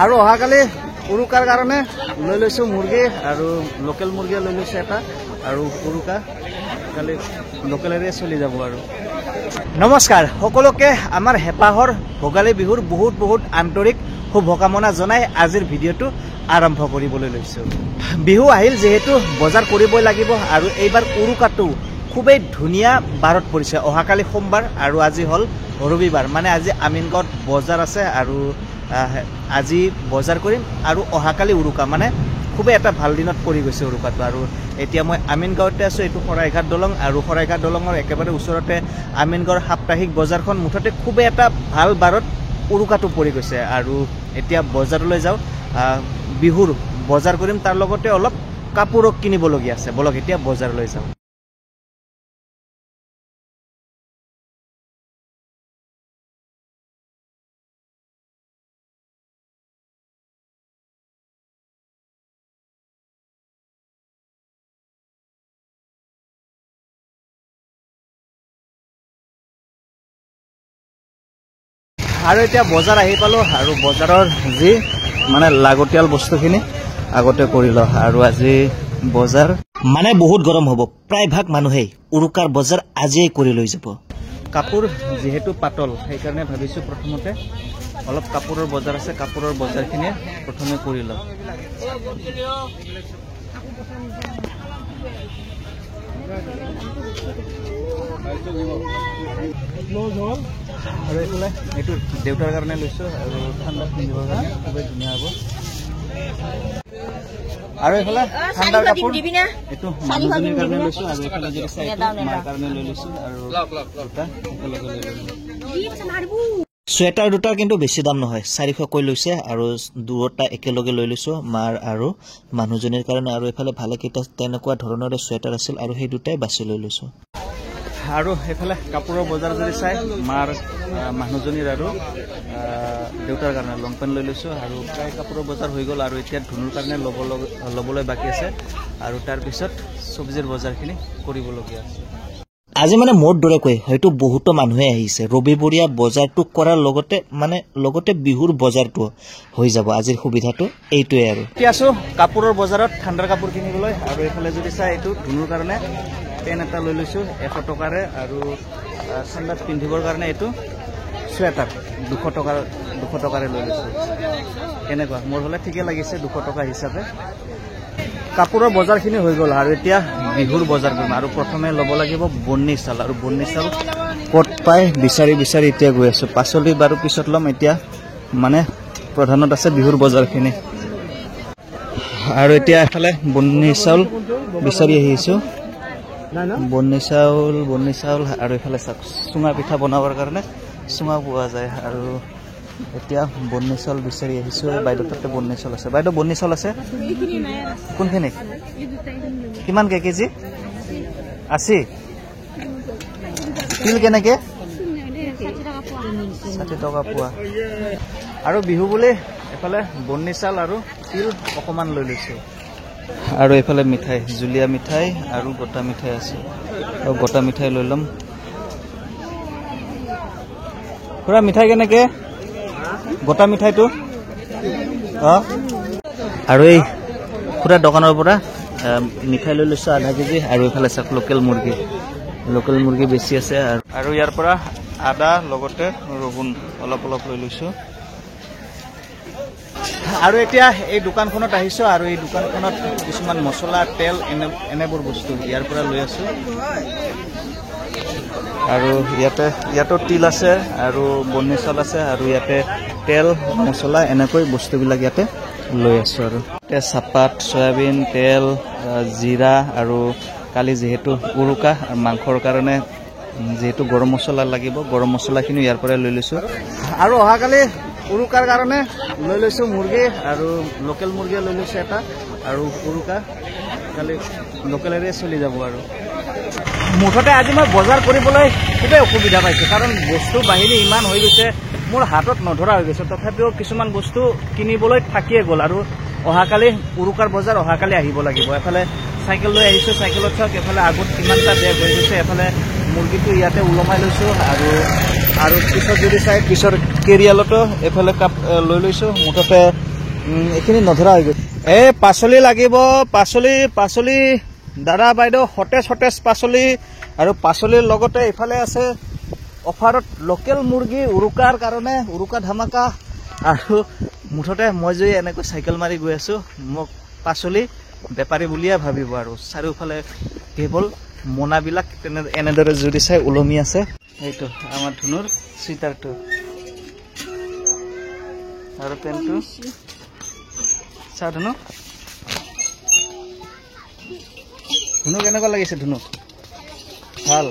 আৰু অহাকালি উৰুকাৰ কাৰণে লৈ লৈছোঁ মুৰ্গী আৰু লোকেল মুৰ্গী লৈ লৈছোঁ এটা আৰু উৰুকা কালি লোকেলেৰে চলি যাব আৰু নমস্কাৰ সকলোকে আমাৰ হেঁপাহৰ ভোগালী বিহুৰ বহুত বহুত আন্তৰিক শুভকামনা জনাই আজিৰ ভিডিঅ'টো আৰম্ভ কৰিবলৈ লৈছোঁ। বিহু আহিল যিহেতু বজাৰ কৰিবই লাগিব আৰু এইবাৰ উৰুকাটো খুবেই ধুনীয়া বাৰত পৰিছে। অহাকালি সোমবাৰ আৰু আজি হ'ল ৰবিবাৰ, মানে আজি আমিনগাঁৱত বজাৰ আছে আৰু আজি বজাৰ কৰিম আৰু অহাকালি উৰুকা, মানে খুবেই এটা ভাল দিনত পৰি গৈছে উৰুকাটো। আৰু এতিয়া মই আমিনগাঁৱতে আছোঁ, এইটো শৰাইঘাট দলং আৰু শৰাইঘাট দলঙৰ একেবাৰে ওচৰতে আমিনগাঁৱৰ সাপ্তাহিক বজাৰখন। মুঠতে খুবেই এটা ভাল বাৰত উৰুকাটো পৰি গৈছে আৰু এতিয়া বজাৰলৈ যাওঁ, বিহুৰ বজাৰ কৰিম, তাৰ লগতে অলপ কাপোৰো কিনিবলগীয়া আছে। বলক এতিয়া বজাৰলৈ যাওঁ। আৰু এতিয়া বজাৰ আহি পালোঁ আৰু বজাৰৰ যি মানে লাগতিয়াল বস্তুখিনি আগতে কৰি লওঁ। আৰু আজি বজাৰ মানে বহুত গৰম হ'ব, প্ৰায়ভাগ মানুহেই উৰুকাৰ বজাৰ আজিয়ে কৰি লৈ যাব। কাপোৰ যিহেতু পাতল সেইকাৰণে ভাবিছোঁ প্ৰথমতে অলপ কাপোৰৰ বজাৰ আছে, কাপোৰৰ বজাৰখিনি প্ৰথমে কৰি লওঁ। আৰু এইফালে এইটো দেউতাৰ কাৰণে লৈছোঁ আৰু ঠাণ্ডা পিন্ধিবৰ কাৰণে খুবেই ধুনীয়া হ'ব। আৰু এইফালে ঠাণ্ডাৰ কাপোৰ এইটো মানুহজনীৰ কাৰণে লৈছোঁ আৰু এইফালে যদি চাই মাৰ কাৰণে লৈ লৈছোঁ আৰু দুটা একেলগে লৈ লৈছোঁ। চুৱেটাৰ দুটা কিন্তু বেছি দাম নহয়, 400কৈ লৈছে আৰু দুটা একেলগে লৈ লৈছোঁ মাৰ আৰু মানুহজনীৰ কাৰণে। আৰু এইফালে ভালেকেইটা তেনেকুৱা ধৰণৰে চুৱেটাৰ আছিল আৰু সেই দুটাই বাছি লৈ লৈছোঁ। আৰু এইফালে কাপোৰৰ বজাৰ যদি চাই মাৰ মানুহজনীৰ আৰু দেউতাৰ কাৰণে লং পেণ্ট লৈ লৈছোঁ আৰু প্ৰায় কাপোৰৰ বজাৰ হৈ গ'ল। আৰু এতিয়া ধুনুৰ কাৰণে ল'বলৈ বাকী আছে আৰু তাৰপিছত চব্জিৰ বজাৰখিনি কৰিবলগীয়া আছে। আজি মানে মোৰ দৰে কৈ হয়তো বহুতো মানুহে আহিছে। ৰবিবৰীয়া বজাৰটো কৰাৰ লগতে বিহুৰ বজাৰটো হৈ যাব। আজিৰ সুবিধাটো এইটোৱে। আৰু এতিয়া আছোঁ কাপোৰৰ বজাৰত ঠাণ্ডাৰ কাপোৰ কিনিবলৈ। আৰু এইফালে যদি চাই এইটো ধুনুৰ কাৰণে পেণ্ট এটা লৈ লৈছোঁ 100 টকাৰে আৰু ঠাণ্ডাত পিন্ধিবৰ কাৰণে এইটো চুৱেটাৰ 200 টকাৰে লৈ লৈছোঁ। কেনেকুৱা, মোৰ হ'লে ঠিকে লাগিছে 200 টকা হিচাপে। কাপোৰৰ বজাৰখিনি হৈ গ'ল আৰু এতিয়া বিহুৰ বজাৰ কৰিম। আৰু প্ৰথমে ল'ব লাগিব বন্নি চাউল, আৰু বন্নি চাউল ক'ত পাই বিচাৰি এতিয়া গৈ আছোঁ। পাচলি বাৰু পিছত ল'ম, এতিয়া মানে প্ৰধানত আছে বিহুৰ বজাৰখিনি। আৰু এতিয়া এফালে বন্নি চাউল বিচাৰি আহিছোঁ। বন্নি চাউল আৰু এইফালে চাওক চুঙা পিঠা বনাবৰ কাৰণে চুঙা পোৱা যায়। আৰু এতিয়া বন্নি চাউল বিচাৰি আহিছোঁ। বাইদেউ তাতে বন্নি চাউল আছে। বাইদেউ বন্নি চাউল আছে কোনখিনি? কিমান কেজি? 80। তিল কেনেকৈ? 60 টকা পোৱা। আৰু বিহু বুলি এইফালে বন্নি চাউল আৰু তিল অকণমান লৈ লৈছোঁ। আৰু এইফালে মিঠাই, জুলীয়া মিঠাই আৰু গোটা মিঠাই আছে, আৰু গোটা মিঠাই লৈ ল'ম। খুৰা মিঠাই কেনেকৈ? গোটা মিঠাইটো আৰু এই খুৰা দোকানৰ পৰা মিঠাই লৈ লৈছোঁ 1/2 কেজি। আৰু এইফালে চাওক লোকেল মুৰ্গী বেছি আছে। আৰু ইয়াৰ পৰা আদা লগতে ৰহুন অলপ লৈ লৈছোঁ। আৰু এতিয়া এই দোকানখনত আহিছোঁ আৰু এই দোকানখনত কিছুমান মছলা, তেল এনেবোৰ বস্তু ইয়াৰ পৰা লৈ আছোঁ। আৰু ইয়াতো তিল আছে আৰু বন্নি চাউল আছে আৰু ইয়াতে তেল, মছলা এনেকৈ বস্তুবিলাক ইয়াতে লৈ আছোঁ। আৰু এতিয়া চাহপাত, চয়াবিন, তেল, জিৰা আৰু কালি যিহেতু উৰুকা মাংসৰ কাৰণে যিহেতু গৰম মছলা লাগিব, গৰম মছলাখিনি ইয়াৰ পৰাই লৈ লৈছোঁ। আৰু অহাকালি উৰুকাৰ কাৰণে লৈ লৈছোঁ মুৰ্গী আৰু লোকেল মুৰ্গী লৈ লৈছোঁ এটা আৰু উৰুকা কালি লোকেলেৰে চলি যাব। আৰু মুঠতে আজি মই বজাৰ কৰিবলৈ খুবেই অসুবিধা পাইছোঁ, কাৰণ বস্তু বাহিনী ইমান হৈ গৈছে, মোৰ হাতত নধৰা হৈ গৈছে। তথাপিও কিছুমান বস্তু কিনিবলৈ থাকিয়ে গ'ল। আৰু অহাকালি উৰুকাৰ বজাৰ অহাকালি আহিব লাগিব। এফালে চাইকেল লৈ আহিছোঁ, চাইকেলত চাওক এফালে আগত কিমানটা বেগ হৈ গৈছে। এফালে মুৰ্গীটো ইয়াতে ওলমাই লৈছোঁ আৰু পিছত যদি চাই পিছৰ কেৰিয়ালতো এফালে কাপ লৈ লৈছোঁ। মুঠতে এইখিনি নধৰা হৈ গ'ল এই পাচলি লাগিব পাচলি দাদা বাইদেউ সতেজ পাচলি আৰু পাচলিৰ লগতে ইফালে আছে অফাৰত লোকেল মুৰ্গী উৰুকাৰ কাৰণে উৰুকা ধামাকা আৰু মুঠতে মই যদি এনেকৈ চাইকেল মাৰি গৈ আছো মোক পাচলি বেপাৰী বুলিয়ে ভাবিব আৰু চাৰিওফালে কেৱল মোনাবিলাক এনেদৰে যদি চাই ওলমি আছে এইটো আমাৰ ধুনুৰ চুইটাৰটো আৰু পেণ্টটো চা ধুনু কেনেকুৱা লাগিছে ধুনু ভাল